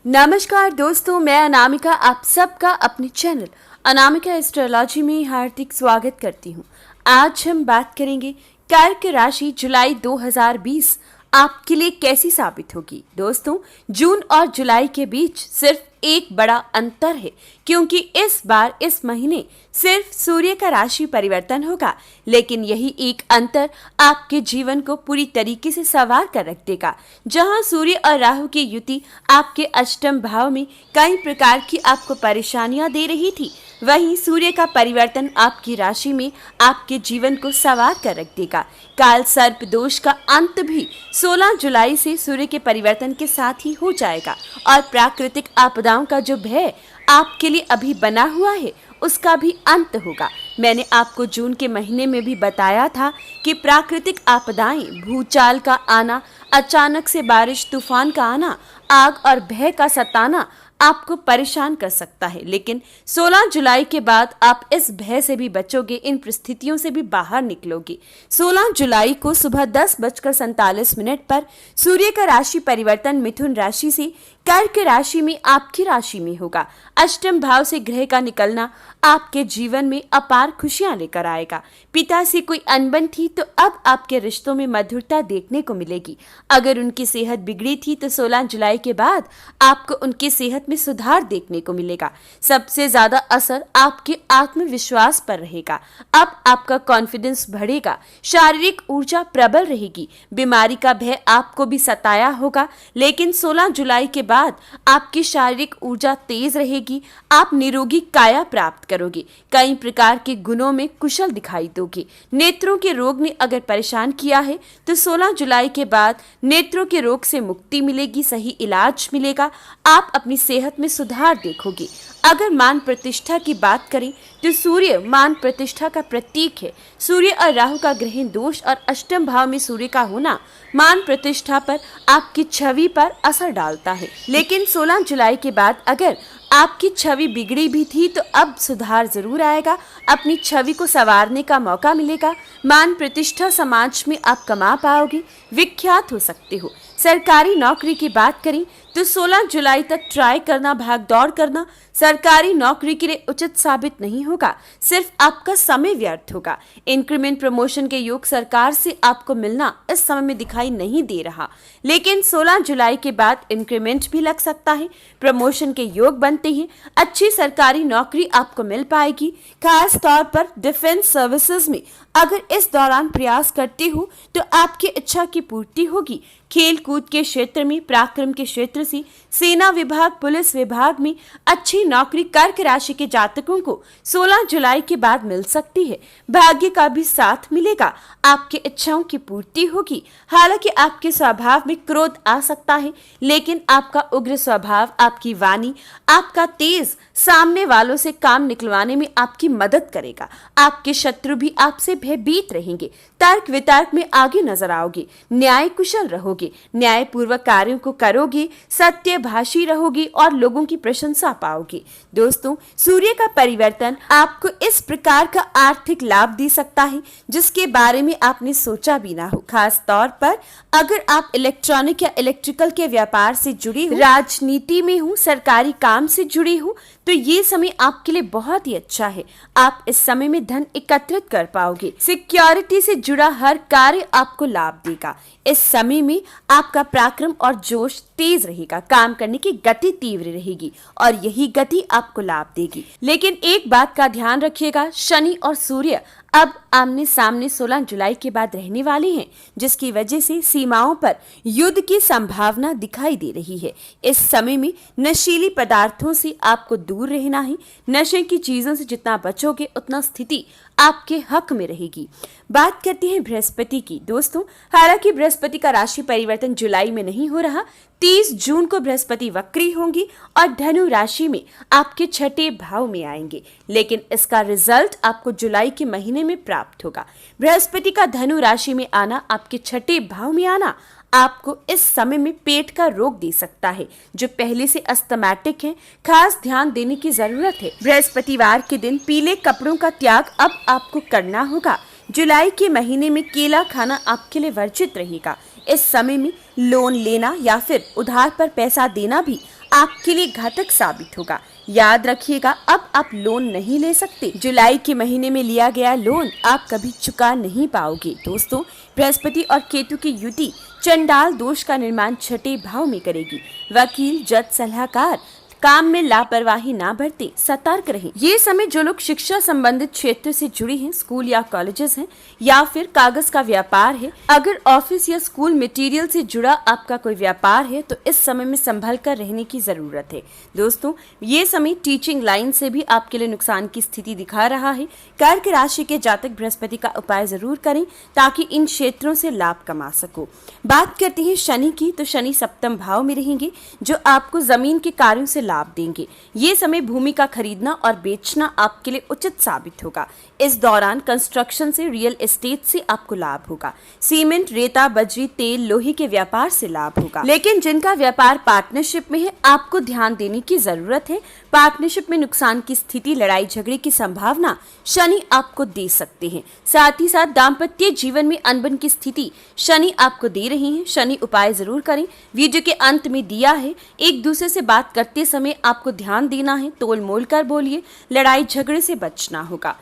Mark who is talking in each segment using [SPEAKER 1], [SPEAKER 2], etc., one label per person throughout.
[SPEAKER 1] नमस्कार दोस्तों, मैं अनामिका आप सबका अपने चैनल अनामिका एस्ट्रोलॉजी में हार्दिक स्वागत करती हूँ। आज हम बात करेंगे कर्क राशि जुलाई 2020 आपके लिए कैसी साबित होगी। दोस्तों, जून और जुलाई के बीच सिर्फ एक बड़ा अंतर है, क्योंकि इस बार इस महीने सिर्फ सूर्य का राशि परिवर्तन होगा, लेकिन यही एक अंतर आपके जीवन को पूरी तरीके से संवार कर रख देगा। जहां सूर्य और राहु की युति आपके अष्टम भाव में कई प्रकार की आपको परेशानियां दे रही थी, वहीं सूर्य का परिवर्तन आपकी राशि में आपके जीवन को संवार कर रख देगा। काल सर्प दोष का अंत भी 16 जुलाई से सूर्य के परिवर्तन के साथ ही हो जाएगा और प्राकृतिक आपदाओं का जो भय आपके लिए अभी बना हुआ है उसका भी अंत होगा। मैंने आपको जून के महीने में भी बताया था कि प्राकृतिक आपदाएं, भूचाल का आना, अचानक से बारिश, तूफान का आना, आग और भय का सताना आपको परेशान कर सकता है, लेकिन 16 जुलाई के बाद आप इस भय से भी बचोगे, इन परिस्थितियों से भी बाहर निकलोगे। 16 जुलाई को सुबह 10:47 पर सूर्य का राशि परिवर्तन मिथुन राशि से कर्क राशि में आपकी राशि में होगा। अष्टम भाव से ग्रह का निकलना आपके जीवन में अपार खुशियां लेकर आएगा। पिता से कोई अनबन थी तो अब आपके रिश्तों में मधुरता देखने को मिलेगी। अगर उनकी सेहत बिगड़ी थी तो 16 जुलाई के बाद आपको उनकी सेहत में सुधार देखने को मिलेगा। सबसे ज्यादा असर आपके आत्मविश्वास पर रहेगा। अब आपका कॉन्फिडेंस बढ़ेगा, शारीरिक ऊर्जा प्रबल रहेगी। बीमारी का भय आपको भी सताया होगा, लेकिन 16 जुलाई के बाद आपकी शारीरिक ऊर्जा तेज रहेगी। आप निरोगी काया प्राप्त करोगे, कई प्रकार के गुणों में कुशल दिखाई दोगे। नेत्रों के रोग ने अगर परेशान किया है तो 16 जुलाई के बाद नेत्रों के रोग से मुक्ति मिलेगी, सही इलाज मिलेगा, आप अपनी सेहत में सुधार देखोगे। अगर मान प्रतिष्ठा की बात करें तो सूर्य मान प्रतिष्ठा का प्रतीक है। सूर्य और राहु का ग्रहण दोष और अष्टम भाव में सूर्य का होना मान प्रतिष्ठा पर, आपकी छवि पर असर डालता है। लेकिन 16 जुलाई के बाद अगर आपकी छवि बिगड़ी भी थी तो अब सुधार जरूर आएगा, अपनी छवि को संवारने का मौका मिलेगा। मान प्रतिष्ठा समाज में आप कमा पाओगे, विख्यात हो सकते हो। सरकारी नौकरी की बात करें तो 16 जुलाई तक ट्राई करना, भागदौड़ करना सरकारी नौकरी के लिए उचित साबित नहीं होगा, सिर्फ आपका समय व्यर्थ होगा। इंक्रीमेंट, प्रमोशन के योग सरकार से आपको मिलना इस समय में दिखाई नहीं दे रहा, लेकिन 16 जुलाई के बाद इंक्रीमेंट भी लग सकता है, प्रमोशन के योग बनते हैं, अच्छी सरकारी नौकरी आपको मिल पाएगी। खास तौर पर डिफेंस सर्विसेज में अगर इस दौरान प्रयास करते हो तो आपकी इच्छा की पूर्ति होगी। खेल कूद के क्षेत्र में, पराक्रम के क्षेत्र से, सेना विभाग, पुलिस विभाग में अच्छी नौकरी कर्क राशि के जातकों को 16 जुलाई के बाद मिल सकती है। भाग्य का भी साथ मिलेगा, आपकी इच्छाओं की पूर्ति होगी। हालांकि आपके स्वभाव में क्रोध आ सकता है, लेकिन आपका उग्र स्वभाव, आपकी वाणी, आपका तेज सामने वालों से काम निकलवाने में आपकी मदद करेगा। आपके शत्रु भी आपसे भयभीत रहेंगे। तर्क वितर्क में आगे नजर आओगे, न्याय कुशल रहोगे, न्याय पूर्वक कार्यों को करोगे, सत्यभाषी रहोगे और लोगों की प्रशंसा पाओगे। दोस्तों, सूर्य का परिवर्तन आपको इस प्रकार का आर्थिक लाभ दे सकता है जिसके बारे में आपने सोचा भी ना हो। खास तौर पर अगर आप इलेक्ट्रॉनिक या इलेक्ट्रिकल के व्यापार से जुड़ी हो, राजनीति में हो, सरकारी काम से जुड़ी हो, तो ये समय आपके लिए बहुत ही अच्छा है। आप इस समय में धन एकत्रित कर पाओगे। सिक्योरिटी से जुड़ा हर कार्य आपको लाभ देगा। इस समय में आपका पराक्रम और जोश तेज रहेगा, काम करने की गति तीव्र रहेगी और यही गति आपको लाभ देगी। लेकिन एक बात का ध्यान रखिएगा, शनि और सूर्य अब आमने सामने 16 जुलाई के बाद रहने वाले हैं, जिसकी वजह से सीमाओं पर युद्ध की संभावना दिखाई दे रही है। इस समय में नशीली पदार्थों से आपको दूर रहना है। नशे की चीजों से जितना बचोगे उतना स्थिति आपके हक में रहेगी। बात करते हैं बृहस्पति की। दोस्तों, हालांकि बृहस्पति का राशि परिवर्तन जुलाई में नहीं हो रहा, 30 जून को बृहस्पति वक्री होंगी और धनु राशि में आपके छठे भाव में आएंगे, लेकिन इसका रिजल्ट आपको जुलाई के महीने में प्राप्त होगा। बृहस्पति का धनु राशि में आना, आपके छठे भाव में आना आपको इस समय में पेट का रोग दे सकता है, जो पहले से अस्थमैटिक है। खास ध्यान देने की जरूरत है। बृहस्पतिवार के दिन पीले कपड़ों का त्याग अब आपको करना होगा। जुलाई के महीने में केला खाना आपके लिए वर्जित रहेगा। इस समय में लोन लेना या फिर उधार पर पैसा देना भी आपके लिए घातक साबित होगा। याद रखिएगा, अब आप लोन नहीं ले सकते। जुलाई के महीने में लिया गया लोन आप कभी चुका नहीं पाओगे। दोस्तों, बृहस्पति और केतु की युति चंडाल दोष का निर्माण छठे भाव में करेगी। वकील, जज, सलाहकार काम में लापरवाही ना बरते, सतर्क रहें। ये समय जो लोग शिक्षा संबंधित क्षेत्र से जुड़े हैं, स्कूल या कॉलेजेस हैं, या फिर कागज का व्यापार है, अगर ऑफिस या स्कूल मटेरियल से जुड़ा आपका कोई व्यापार है तो इस समय में संभल कर रहने की जरूरत है। दोस्तों, ये समय टीचिंग लाइन से भी आपके लिए नुकसान की स्थिति दिखा रहा है। कर्क राशि के जातक बृहस्पति का उपाय जरूर करें ताकि इन क्षेत्रों से लाभ कमा सको। बात करते हैं शनि की, तो शनि सप्तम भाव में रहेंगे जो आपको जमीन के कार्यों से लाभ देंगे। ये समय भूमि का खरीदना और बेचना आपके लिए उचित साबित होगा। इस दौरान कंस्ट्रक्शन से, रियल एस्टेट से आपको लाभ होगा। सीमेंट, रेता, बजरी, तेल, लोहे के व्यापार से लाभ होगा। लेकिन जिनका व्यापार पार्टनरशिप में है, आपको ध्यान देने की जरूरत है। पार्टनरशिप में नुकसान की स्थिति, लड़ाई झगड़े की संभावना शनि आपको दे सकते हैं। साथ ही साथ दाम्पत्य जीवन में अनबन की स्थिति शनि आपको दे रही है। शनि उपाय जरूर करें, वीडियो के अंत में दिया है। एक दूसरे से बात करते समय आपको ध्यान देना है, तोल मोल कर बोलिए, लड़ाई झगड़े से बचना होगा।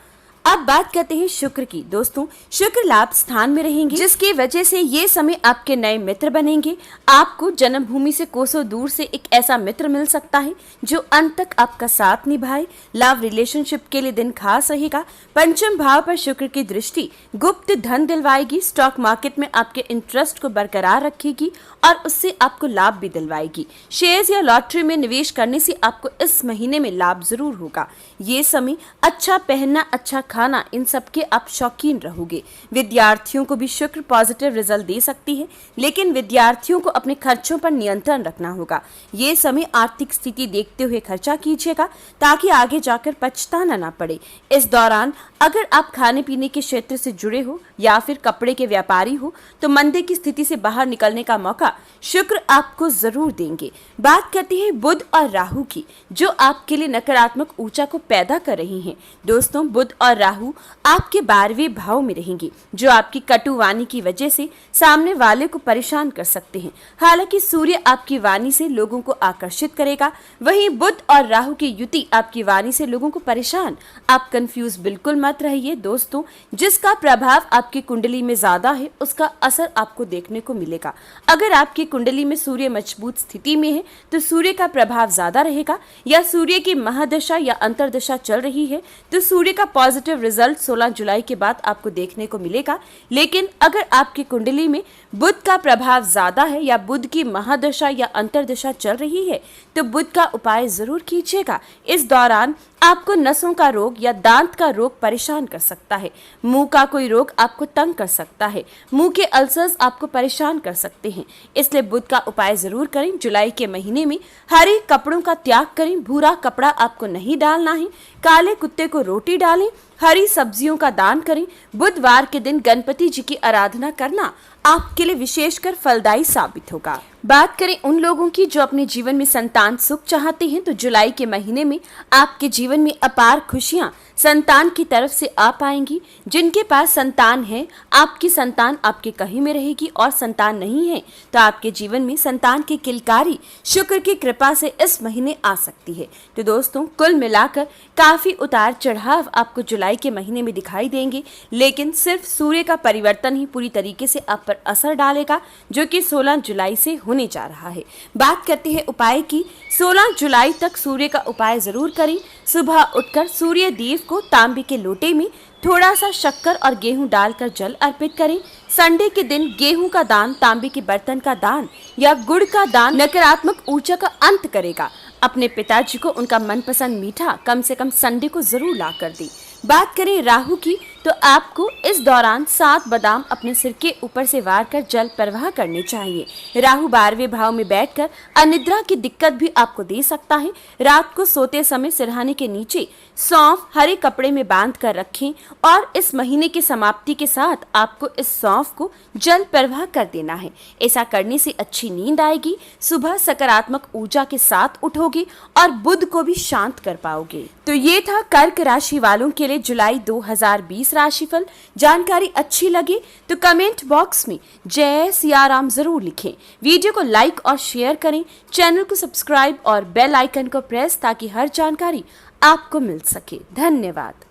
[SPEAKER 1] अब बात करते हैं शुक्र की। दोस्तों, शुक्र लाभ स्थान में रहेंगे, जिसकी वजह से ये समय आपके नए मित्र बनेंगे। आपको जन्मभूमि से कोसों दूर से एक ऐसा मित्र मिल सकता है जो अंत तक आपका साथ निभाए। लव रिलेशनशिप के लिए दिन खास रहेगा। पंचम भाव पर शुक्र की दृष्टि गुप्त धन दिलवाएगी। स्टॉक मार्केट में आपके इंटरेस्ट को बरकरार रखेगी और उससे आपको लाभ भी दिलवाएगी। शेयर्स या लॉटरी में निवेश करने से आपको इस महीने में लाभ जरूर होगा। ये समय अच्छा पहनना, अच्छा खाना, इन सब के आप शौकीन रहोगे। विद्यार्थियों को भी शुक्र पॉजिटिव रिजल्ट दे सकती है, लेकिन विद्यार्थियों को अपने खर्चों पर नियंत्रण रखना होगा। ये समय आर्थिक स्थिति देखते हुए खर्चा कीजिएगा ताकि आगे जाकर पछताना ना पड़े। इस दौरान अगर आप खाने पीने के क्षेत्र से जुड़े हो या फिर कपड़े के व्यापारी हो तो मंदे की स्थिति से बाहर निकलने का मौका शुक्र आपको जरूर देंगे। बात करते हैं बुध और राहु की, जो आपके लिए नकारात्मक ऊर्जा को पैदा कर रही हैं। दोस्तों, बुध और राहु आपके 12वें भाव में रहेंगे, जो आपकी कटु वाणी की वजह से सामने वाले को परेशान कर सकते हैं। हालांकि सूर्य आपकी वाणी से लोगों को आकर्षित करेगा, वहीं बुध और राहु की युति आपकी वाणी से लोगों को परेशान। आप कंफ्यूज बिल्कुल मत रहिए। दोस्तों, जिसका प्रभाव आपकी कुंडली में ज्यादा है उसका असर आपको देखने को मिलेगा। अगर आपकी कुंडली में सूर्य मजबूत स्थिति में है तो सूर्य का प्रभाव ज्यादा रहेगा, या सूर्य की महादशा या अंतरदशा चल रही है तो सूर्य का पॉजिटिव रिजल्ट 16 जुलाई के बाद आपको देखने को मिलेगा। लेकिन अगर आपकी कुंडली में बुध का प्रभाव ज्यादा है या बुध की महादशा या अंतरदशा चल रही है तो बुध का उपाय जरूर कीजिएगा। इस दौरान आपको नसों का रोग या दांत का रोग परेशान कर सकता है। मुंह का कोई रोग आपको तंग कर सकता है। मुंह के अल्सर्स आपको परेशान कर सकते हैं, इसलिए बुध का उपाय जरूर करें। जुलाई के महीने में हरे कपड़ों का त्याग करें। भूरा कपड़ा आपको नहीं डालना है। काले कुत्ते को रोटी डालें। हरी सब्जियों का दान करें। बुधवार के दिन गणपति जी की आराधना करना आपके लिए विशेषकर फलदायी साबित होगा। बात करें उन लोगों की जो अपने जीवन में संतान सुख चाहते हैं, तो जुलाई के महीने में आपके जीवन में अपार खुशियां संतान की तरफ से आ पाएंगी। जिनके पास संतान है, आपकी संतान आपके कहीं में रहेगी, और संतान नहीं है तो आपके जीवन में संतान की किलकारी शुक्र की कृपा से इस महीने आ सकती है। तो दोस्तों, कुल मिलाकर काफी उतार चढ़ाव आपको जुलाई के महीने में दिखाई देंगे, लेकिन सिर्फ सूर्य का परिवर्तन ही पूरी तरीके से आप पर असर डालेगा, जो कि 16 जुलाई से होने जा रहा है। बात करते हैं उपाय की। 16 जुलाई तक सूर्य का उपाय जरूर करें। सुबह उठकर सूर्य देव को तांबे के लोटे में थोड़ा सा शक्कर और गेहूं डालकर जल अर्पित करें। संडे के दिन गेहूं का दान, तांबे के बर्तन का दान या गुड़ का दान नकारात्मक ऊर्जा का अंत करेगा। अपने पिताजी को उनका मनपसंद मीठा कम से कम संडे को जरूर ला कर दें। बात करें राहु की, तो आपको इस दौरान 7 बादाम अपने सिर के ऊपर से वार कर जल प्रवाह करने चाहिए। राहु 12वें भाव में बैठकर अनिद्रा की दिक्कत भी आपको दे सकता है। रात को सोते समय सिरहाने के नीचे सौंफ हरे कपड़े में बांध कर रखें, और इस महीने की समाप्ति के साथ आपको इस सौंफ को जल प्रवाह कर देना है। ऐसा करने से अच्छी नींद आएगी। सुबह सकारात्मक ऊर्जा के साथ उठोगे और बुध को भी शांत कर पाओगे। तो ये था कर्क राशि वालों के लिए जुलाई 2020 राशिफल जानकारी अच्छी लगे तो कमेंट बॉक्स में जय सिया राम जरूर लिखें। वीडियो को लाइक और शेयर करें, चैनल को सब्सक्राइब और बेल आइकन को प्रेस ताकि हर जानकारी आपको मिल सके। धन्यवाद।